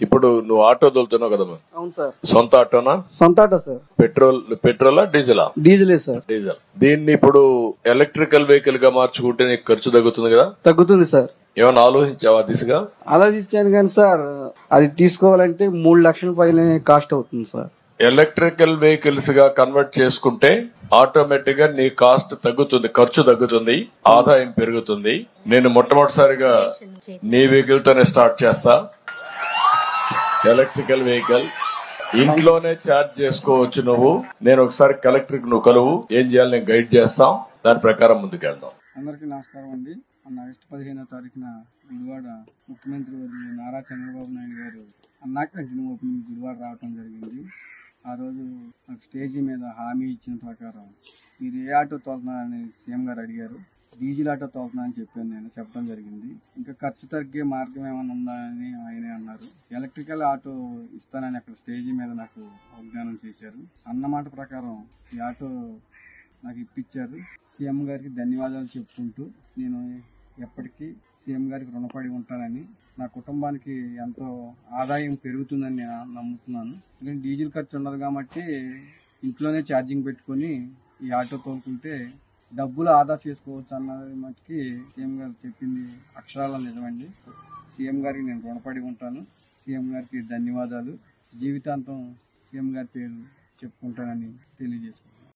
ఇప్పుడు నువ్వు ఆటో తోలుతున్నావు కదమ్మా? అవును సార్. సొంత ఆటోనా? సొంత ఆటో సార్. పెట్రోలా డీజిలా? డీజిలే సార్. డీజిల్. దీన్ని ఇప్పుడు ఎలక్ట్రికల్ వెహికల్ గా మార్చుకుంటే నీకు ఖర్చు తగ్గుతుంది కదా? తగ్గుతుంది సార్. ఏమైనా ఆలోచించావా దిశగా? ఆలోచించాను కానీ సార్, అది తీసుకోవాలంటే 3 లక్షల పైన కాస్ట్ అవుతుంది సార్. ఎలక్ట్రికల్ వెహికల్స్ గా కన్వర్ట్ చేసుకుంటే ఆటోమేటిక్ గా నీ కాస్ట్ తగ్గుతుంది, ఖర్చు తగ్గుతుంది, ఆదాయం పెరుగుతుంది. నేను మొట్టమొదటిసారిగా నీ వెహికల్ తోనే స్టార్ట్ చేస్తా. ఎలక్ట్రికల్ వెహికల్ ఇంట్లోనే ఛార్జ్ చేసుకోవచ్చు నువ్వు. నేను ఒకసారి కలెక్టర్ నువ్వు కలువు, ఏం చేయాలి నేను గైడ్ చేస్తాం, దాని ప్రకారం ముందుకెళ్దాం. అందరికీ నమస్కారం అండి. ఆగస్టు 15వ తారీఖున గుడివాడ ముఖ్యమంత్రి వర్యులు నారా చంద్రబాబు నాయుడు గారు అన్నా క్యాంటీన్ ఓపెనింగ్ గుడివాడ రావడం జరిగింది. ఆ రోజు నాకు స్టేజీ మీద హామీ ఇచ్చిన ప్రకారం మీరు ఏ ఆటో తోలుతున్నారని సీఎం గారు అడిగారు. డీజిల్ ఆటో తోలుతున్నానని చెప్పాను, నేను చెప్పడం జరిగింది. ఇంకా ఖర్చు తగ్గే మార్గం ఏమైనా ఉందా అని ఆయనే అన్నారు. ఎలక్ట్రికల్ ఆటో ఇస్తానని అక్కడ స్టేజీ మీద నాకు వాగ్దానం చేశారు. అన్నమాట ప్రకారం ఈ ఆటో నాకు ఇప్పించారు. సీఎం గారికి ధన్యవాదాలు చెప్పుకుంటూ నేను ఎప్పటికీ సీఎం గారికి రుణపడి ఉంటానని, నా కుటుంబానికి ఎంతో ఆదాయం పెరుగుతుందని నేను నమ్ముతున్నాను. ఎందుకంటే డీజిల్ ఖర్చు ఉండదు కాబట్టి ఇంట్లోనే ఛార్జింగ్ పెట్టుకొని ఈ ఆటో తోలుకుంటే డబ్బులు ఆదా చేసుకోవచ్చు అన్నది మటుకి సీఎం గారు చెప్పింది అక్షరాల నిజమండి. సీఎం గారికి నేను రుణపడి ఉంటాను. సీఎం గారికి ధన్యవాదాలు. జీవితాంతం సీఎం గారి పేరు చెప్పుకుంటానని తెలియజేసుకుంటాను.